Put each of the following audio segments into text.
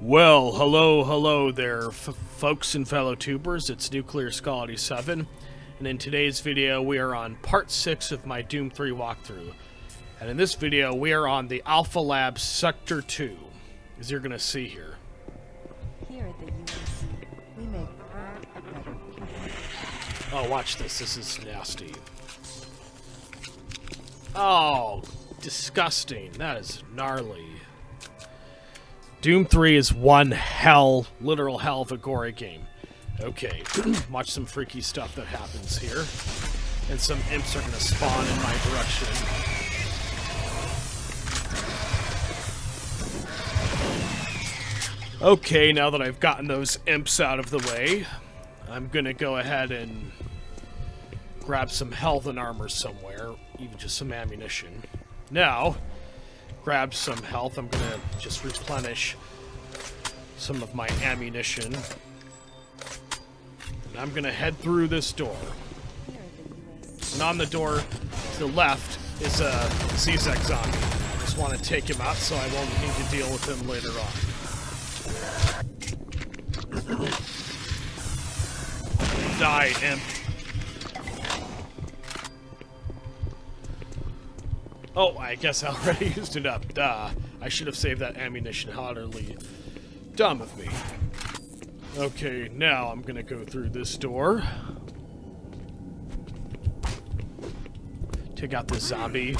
Well, hello there, folks and fellow tubers. It's Nuclear Scality 7, and in today's video, we are on part 6 of my Doom 3 walkthrough. And in this video, we are on the Alpha Lab Sector 2, as you're going to see here. Here at the UNC, we make Earth a better place. Oh, watch this. This is nasty. Oh, disgusting. That is gnarly. Doom 3 is one literal hell of a gory game. Okay, watch some freaky stuff that happens here. And some imps are going to spawn in my direction. Okay, now that I've gotten those imps out of the way, I'm going to go ahead and grab some health and armor somewhere, even just some ammunition. Now, grab some health. I'm going to just replenish some of my ammunition. And I'm going to head through this door. And on the door to the left is a Zizek zombie. I just want to take him out so I won't need to deal with him later on. Die, imp. Oh, I guess I already used it up. Duh. I should have saved that ammunition. How utterly dumb of me. Okay, now I'm gonna go through this door. Take out the zombie.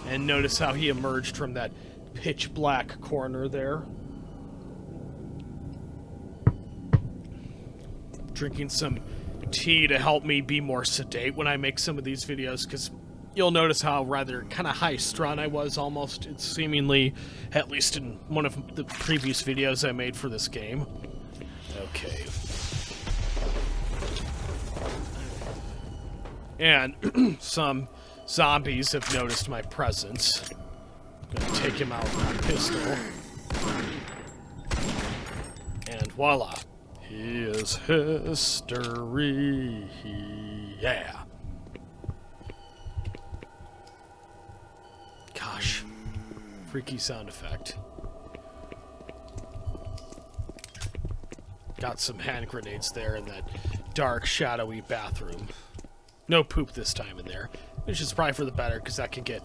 And notice how he emerged from that pitch black corner there. Drinking some tea to help me be more sedate when I make some of these videos, because you'll notice how rather kind of high-strung I was almost, it's seemingly, at least in one of the previous videos I made for this game. Okay. And some zombies have noticed my presence. I'm gonna take him out with my pistol. And voila. He is history. Yeah. Gosh. Freaky sound effect. Got some hand grenades there in that dark, shadowy bathroom. No poop this time in there, which is probably for the better, because that can get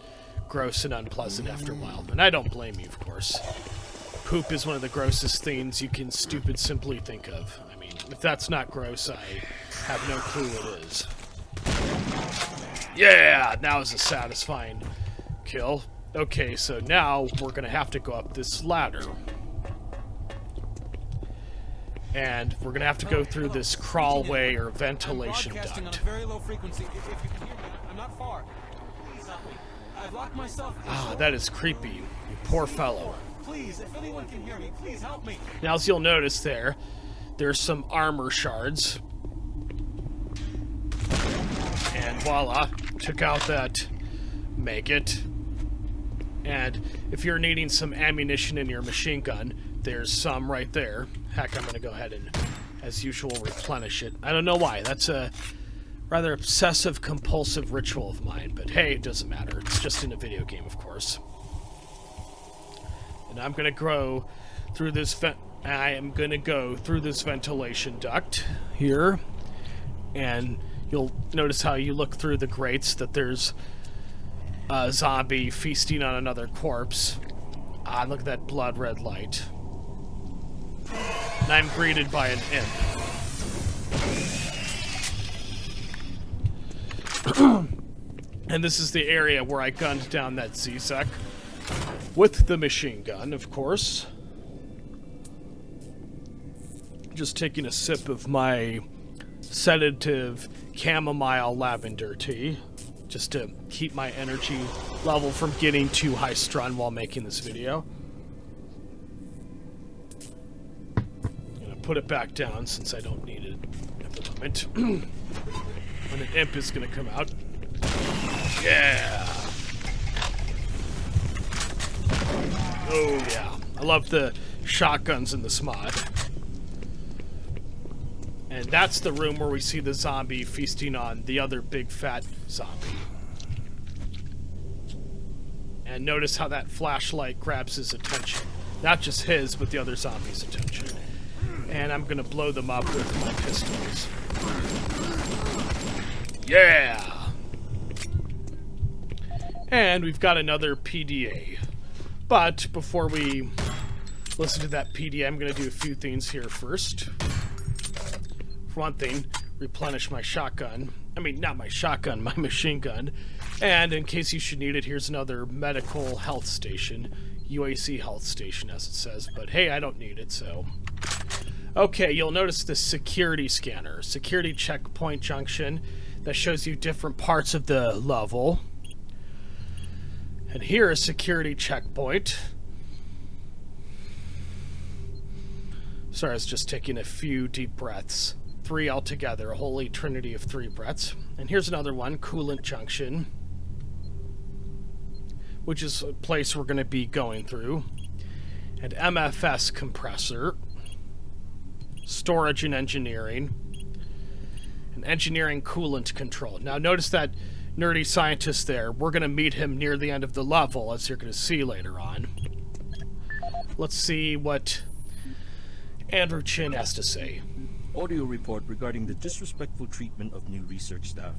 gross and unpleasant after a while. And I don't blame you, of course. Poop is one of the grossest things you can simply think of. I mean, if that's not gross, I have no clue what is. Yeah, that was a satisfying kill. Okay, so now we're going to have to go up this ladder. And we're going to have to go through this crawlway or ventilation duct. On a very low frequency. If you can hear me, I'm not far. Please help me. I've locked myself. Ah, that is creepy. You poor fellow. Please, if anyone can hear me, please help me. Now, as you'll notice there's some armor shards. And voila, took out that maggot. And if you're needing some ammunition in your machine gun, there's some right there. Heck, I'm going to go ahead and, as usual, replenish it. I don't know why. That's a rather obsessive-compulsive ritual of mine. But hey, it doesn't matter. It's just in a video game, of course. And I'm going to go through this ventilation duct here. And you'll notice how you look through the grates that there's a zombie feasting on another corpse. Ah, look at that blood red light. And I'm greeted by an imp. And this is the area where I gunned down that Zizek. With the machine gun, of course. Just taking a sip of my sedative chamomile lavender tea. Just to keep my energy level from getting too high-strung while making this video. I'm gonna put it back down since I don't need it at the moment. And an imp is gonna come out. Yeah! Oh yeah, I love the shotguns in this mod. And that's the room where we see the zombie feasting on the other big fat zombie. And notice how that flashlight grabs his attention. Not just his, but the other zombies' attention. And I'm gonna blow them up with my pistols. Yeah! And we've got another PDA. But before we listen to that PDA, I'm gonna do a few things here first. For one thing, replenish my shotgun. I mean, not my shotgun, my machine gun. And in case you should need it, here's another medical health station. UAC health station, as it says. But hey, I don't need it, so... Okay, you'll notice this security scanner. Security checkpoint junction that shows you different parts of the level. And here is security checkpoint. Sorry, I was just taking a few deep breaths. 3 altogether, a holy trinity of 3 breaths. And here's another one, coolant junction, which is a place we're going to be going through. And MFS compressor, storage and engineering, and engineering coolant control. Now notice that nerdy scientist there. We're going to meet him near the end of the level, as you're going to see later on. Let's see what Andrew Chin has to say. Audio report regarding the disrespectful treatment of new research staff.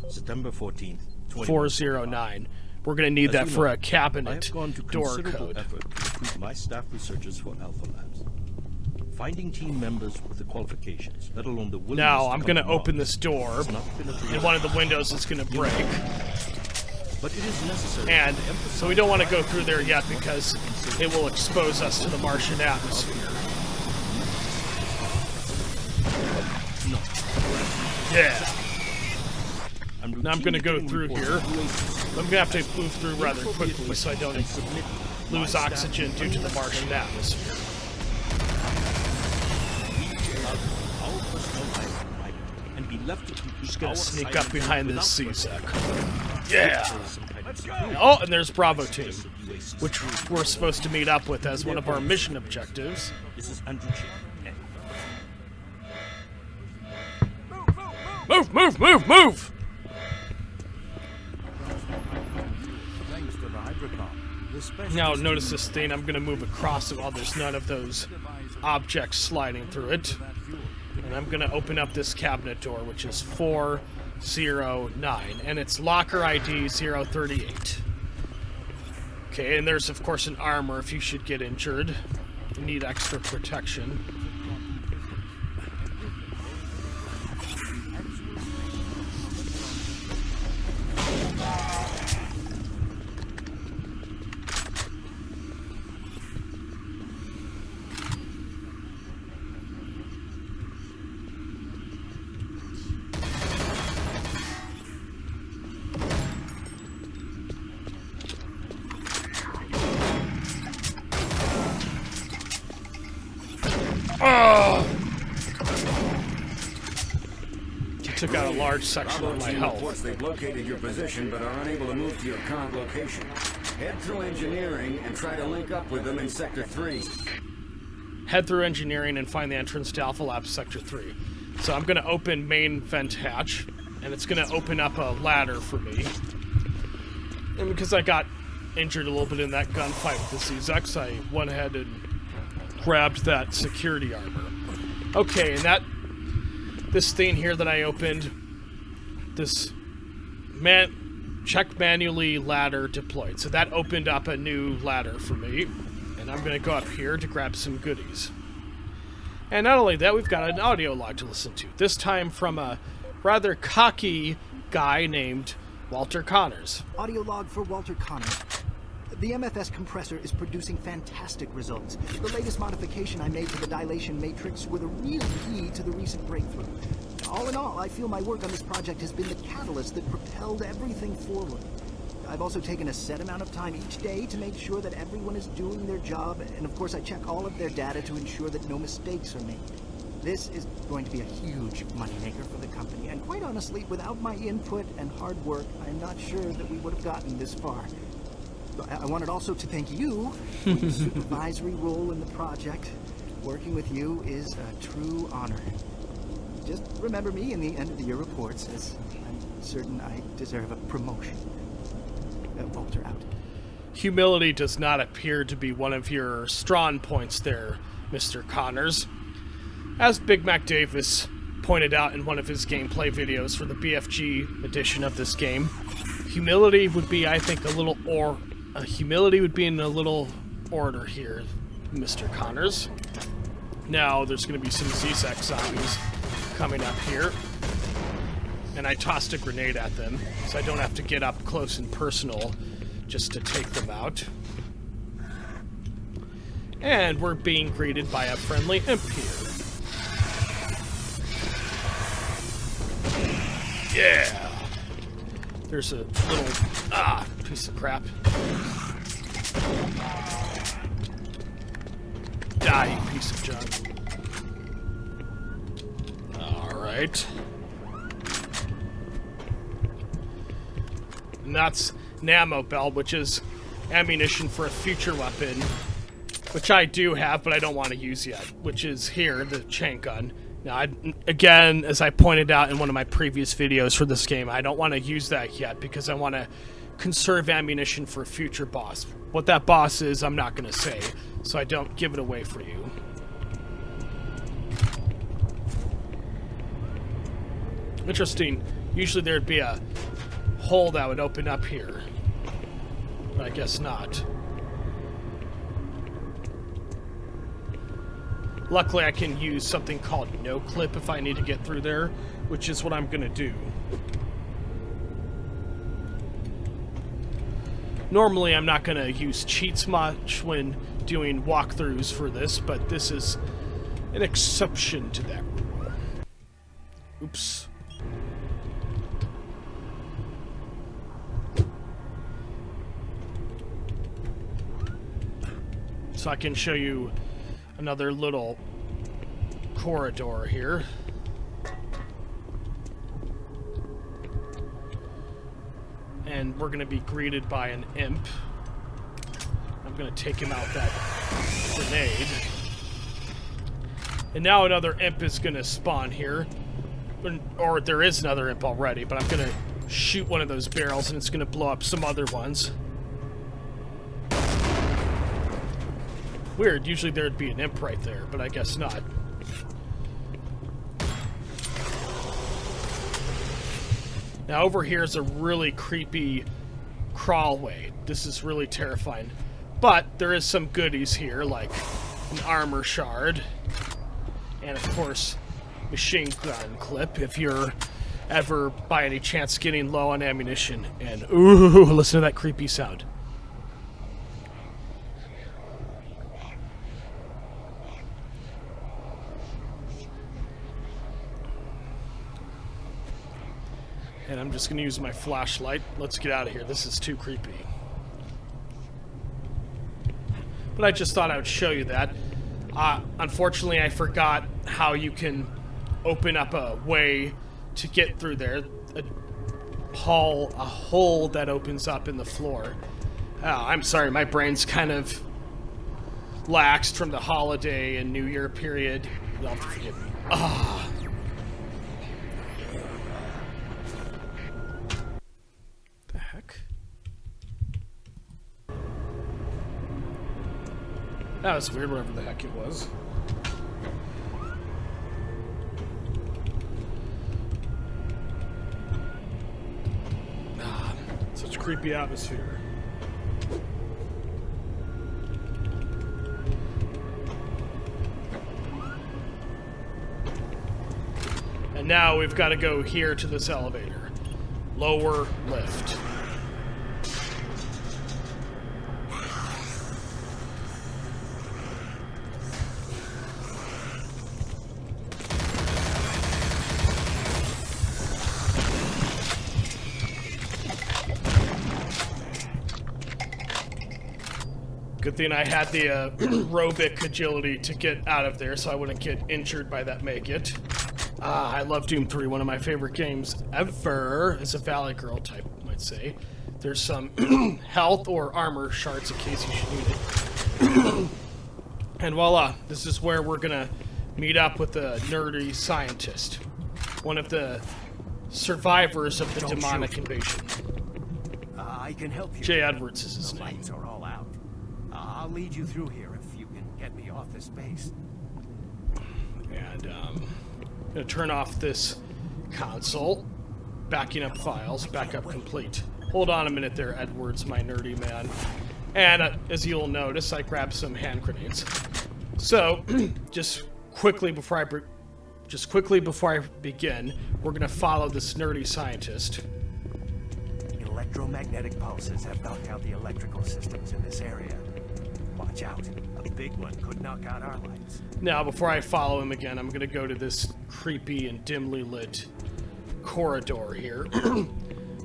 September 14th, 409. We're going to need that for a cabinet I have gone to door considerable code. effort to recruit my staff researchers for Alpha Labs. Finding team members with the qualifications, let alone the willingness Now, to I'm come going to to open Mars, this door, has not been a and priority. one of the windows is going to break. But it is necessary And to emphasize so we don't want to go through there yet because it will expose us to the Martian atmosphere. No. Yeah. Now I'm routinely going to go getting through reports here. of UACs. I'm going to have to move through rather quickly so I don't And submit my lose staff oxygen to due to the Martian atmosphere. our personal lives right, and be left to complete Just going our to sneak assignments up behind without this pressure. CZEC. Yeah. Let's go. Oh, and there's Bravo Team, which we're supposed to meet up with as one of our mission objectives. This is Andrew Chin. Move, move, move, move! Thanks to the hydrocon. The special Now notice this thing, I'm going to move across it while there's none of those objects sliding through it. And I'm going to open up this cabinet door, which is 409, and it's locker ID 038. Okay, and there's of course an armor if you should get injured. You need extra protection. Took out a large section of my health. Reports they've located your position but are unable to move to your current location. Head through engineering and try to link up with them in Sector 3. Head through engineering and find the entrance to Alpha Lab Sector 3. So I'm going to open main vent hatch, and it's going to open up a ladder for me. And because I got injured a little bit in that gunfight with the CZEX, I went ahead and grabbed that security armor. Okay, and this thing here that I opened, this check manually ladder deployed. So that opened up a new ladder for me. And I'm going to go up here to grab some goodies. And not only that, we've got an audio log to listen to. This time from a rather cocky guy named Walter Connors. Audio log for Walter Connors. The MFS compressor is producing fantastic results. The latest modification I made to the dilation matrix were the real key to the recent breakthrough. All in all, I feel my work on this project has been the catalyst that propelled everything forward. I've also taken a set amount of time each day to make sure that everyone is doing their job, and of course I check all of their data to ensure that no mistakes are made. This is going to be a huge moneymaker for the company, and quite honestly, without my input and hard work, I'm not sure that we would have gotten this far. I wanted also to thank you for your supervisory role in the project. Working with you is a true honor. Just remember me in the end of the year reports, as I'm certain I deserve a promotion. Walter out. humility does not appear to be one of your strong points there, Mr. Connors. As Big Mac Davis pointed out in one of his gameplay videos for the BFG edition of this game, humility would be, I think, humility would be in a little order here, Mr. Connors. Now, there's going to be some Z-Sec zombies coming up here. And I tossed a grenade at them, so I don't have to get up close and personal just to take them out. And we're being greeted by a friendly imp here. Yeah! There's a little, piece of crap. Die, you piece of junk. Alright. And that's an ammo belt, which is ammunition for a future weapon, which I do have, but I don't want to use yet, which is here, the chain gun. Now, again, as I pointed out in one of my previous videos for this game, I don't want to use that yet because I want to conserve ammunition for a future boss. What that boss is, I'm not going to say, so I don't give it away for you. Interesting. Usually there'd be a hole that would open up here, but I guess not. Luckily, I can use something called no clip if I need to get through there, which is what I'm gonna do. Normally, I'm not gonna use cheats much when doing walkthroughs for this, but this is an exception to that rule. Oops. So I can show you another little corridor here. And we're going to be greeted by an imp. I'm going to take him out that grenade. And now another imp is going to spawn here. Or there is another imp already, but I'm going to shoot one of those barrels and it's going to blow up some other ones. Weird, usually there'd be an imp right there, but I guess not. Now over here is a really creepy crawlway. This is really terrifying. But there is some goodies here, like an armor shard. And of course, machine gun clip, if you're ever, by any chance, getting low on ammunition. And ooh, listen to that creepy sound. And I'm just going to use my flashlight. Let's get out of here. This is too creepy. But I just thought I would show you that. Unfortunately, I forgot how you can open up a way to get through there. A hole that opens up in the floor. Oh, I'm sorry, my brain's kind of laxed from the holiday and New Year period. You'll have to forgive me. Ah. The heck? That was weird, whatever the heck it was. Such creepy atmosphere. And now we've got to go here to this elevator. Lower lift. Good thing I had the aerobic agility to get out of there so I wouldn't get injured by that maggot. I love Doom 3, one of my favorite games ever. As a Valley Girl type, might say. There's some health or armor shards in case you should need it. And voila, this is where we're gonna meet up with the nerdy scientist. One of the survivors of the demonic invasion. I I can help you. Jay Edwards is his The name. lights are all out. I'll lead you through here if you can get me off this base. And I'm gonna turn off this console. Backing up files. Backup complete. Hold on a minute there, Edwards, my nerdy man. And as you'll notice, I grabbed some hand grenades. So, just quickly before I begin, we're gonna follow this nerdy scientist. Electromagnetic pulses have knocked out the electrical systems in this area. Watch out. A big one could knock out our lights. Now, before I follow him again, I'm gonna go to this creepy and dimly lit corridor here,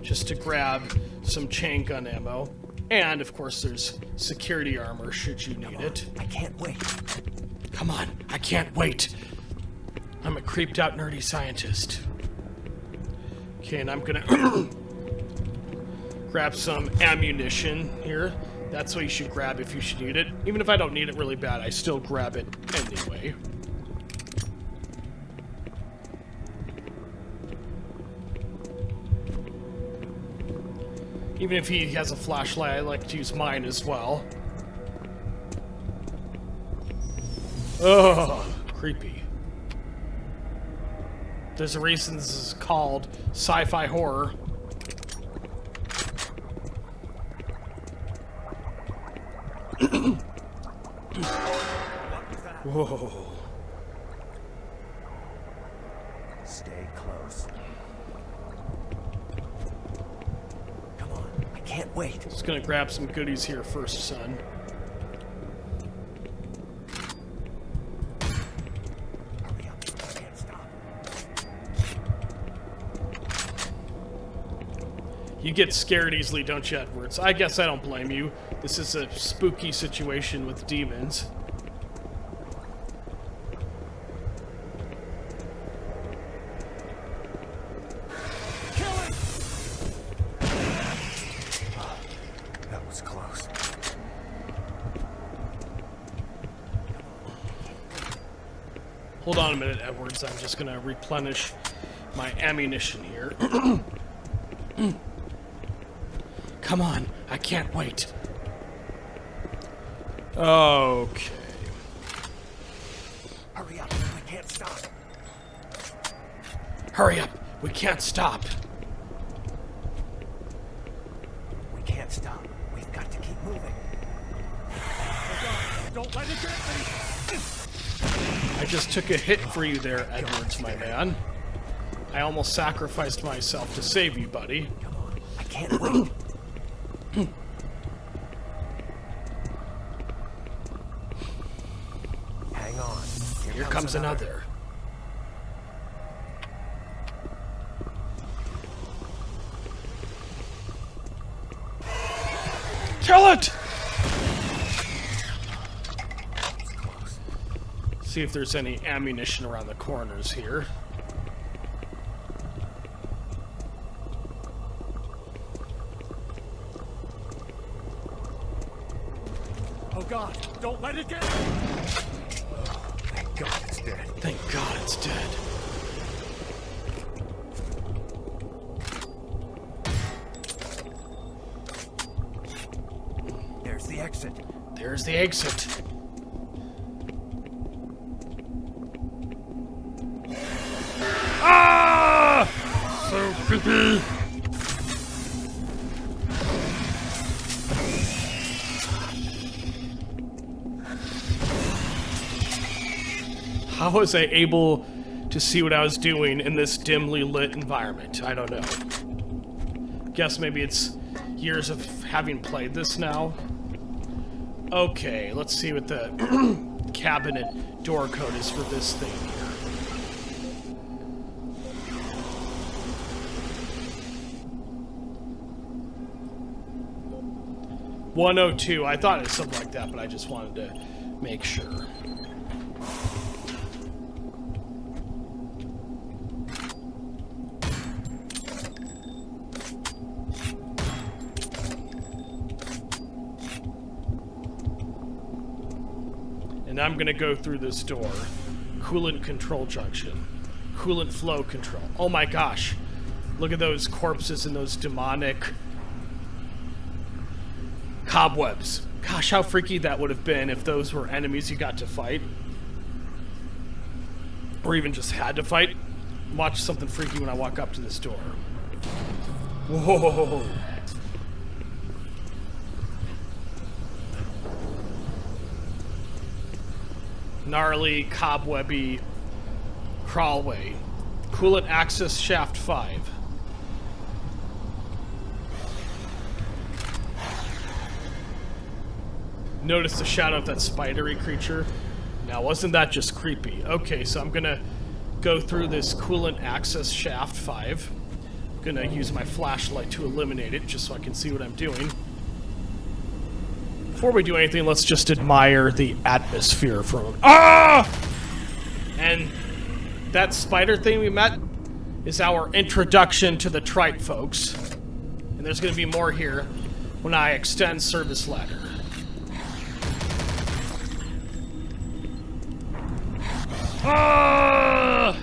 just to grab some chain gun ammo. And, of course, there's security armor should you need it. I can't wait. Come on, I can't wait. I'm a creeped out nerdy scientist. Okay, and I'm gonna grab some ammunition here. That's what you should grab if you should need it. Even if I don't need it really bad, I still grab it anyway. Even if he has a flashlight, I like to use mine as well. Ugh, creepy. There's a reason this is called sci-fi horror. Whoa. Stay close. Come on, I can't wait. Just gonna grab some goodies here first, son. Hurry up, I can't stop. You get scared easily, don't you, Edwards? I guess I don't blame you. This is a spooky situation with demons. That was close. Hold on a minute, Edwards. I'm just gonna replenish my ammunition here. Come on, I can't wait. Okay. Hurry up, I can't stop. Hurry up, we can't stop. We can't stop. We've got to keep moving. Don't let it get me! I just took a hit for you there, Edwards, my man. I almost sacrificed myself to save you, buddy. Come on, I can't wait. Hang on. Here comes another. Kill it! See if there's any ammunition around the corners here. Oh God, don't let it get me! Thank God it's dead. Thank God it's dead. There's the exit. There's the exit. Ah! So creepy. How was I able to see what I was doing in this dimly lit environment? I don't know. Guess maybe it's years of having played this now. Okay, let's see what the cabinet door code is for this thing here. 102. I thought it was something like that, but I just wanted to make sure. And I'm gonna go through this door. Coolant control junction. Coolant flow control. Oh my gosh. Look at those corpses and those demonic Cobwebs. Gosh, how freaky that would have been if those were enemies you got to fight. Or even just had to fight. Watch something freaky when I walk up to this door. Whoa. Gnarly, cobwebby crawlway. Coolant access shaft 5. Notice the shadow of that spidery creature. Now, wasn't that just creepy? Okay, so I'm gonna go through this coolant access shaft 5. I'm gonna use my flashlight to illuminate it just so I can see what I'm doing. Before we do anything, let's just admire the atmosphere for a moment. Ah! And that spider thing we met is our introduction to the trite, folks. And there's gonna be more here when I extend service ladder. Ah!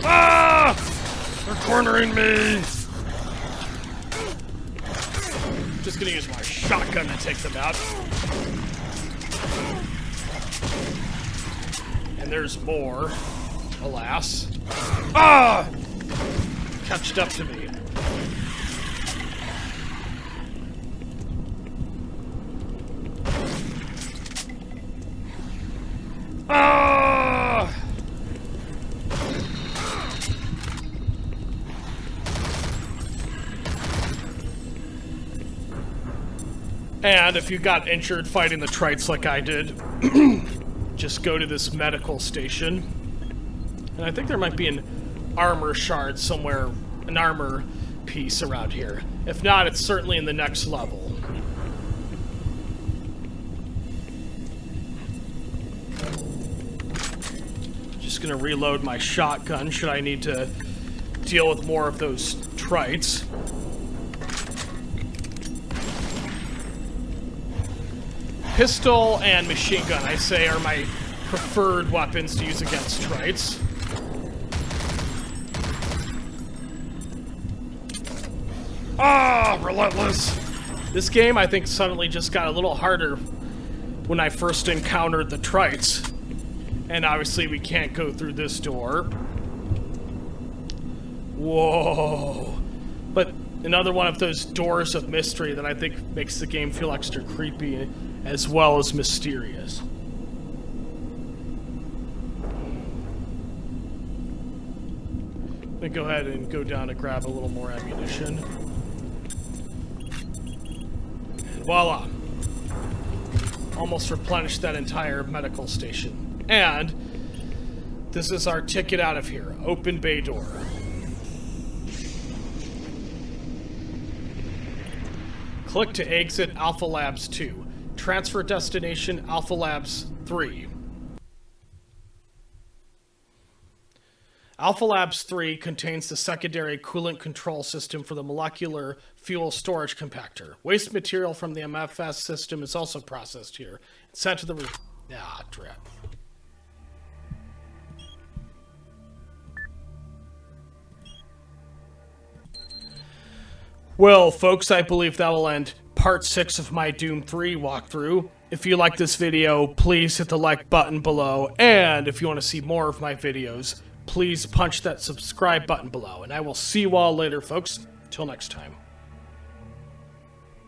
Ah! They're cornering me! Just gonna use my shotgun to take them out. And there's more, alas. Ah! Catched up to me. Ah! And if you got injured fighting the trites like I did, just go to this medical station. And I think there might be an armor shard somewhere, an armor piece around here. If not, it's certainly in the next level. Just gonna reload my shotgun should I need to deal with more of those trites. Pistol and machine gun, I say, are my preferred weapons to use against trites. Ah, relentless! This game, I think, suddenly just got a little harder when I first encountered the trites. And obviously we can't go through this door. Whoa. But another one of those doors of mystery that I think makes the game feel extra creepy as well as mysterious. Let me go ahead and go down to grab a little more ammunition. And voila. Almost replenished that entire medical station. And this is our ticket out of here. Open bay door. Click to exit Alpha Labs 2. Transfer destination Alpha Labs 3. Alpha Labs 3 contains the secondary coolant control system for the molecular fuel storage compactor. Waste material from the MFS system is also processed here and sent to the drip. Well, folks, I believe that will end part 6 of my Doom 3 walkthrough. If you like this video, please hit the like button below, and if you want to see more of my videos, please punch that subscribe button below, and I will see you all later, folks. Till next time.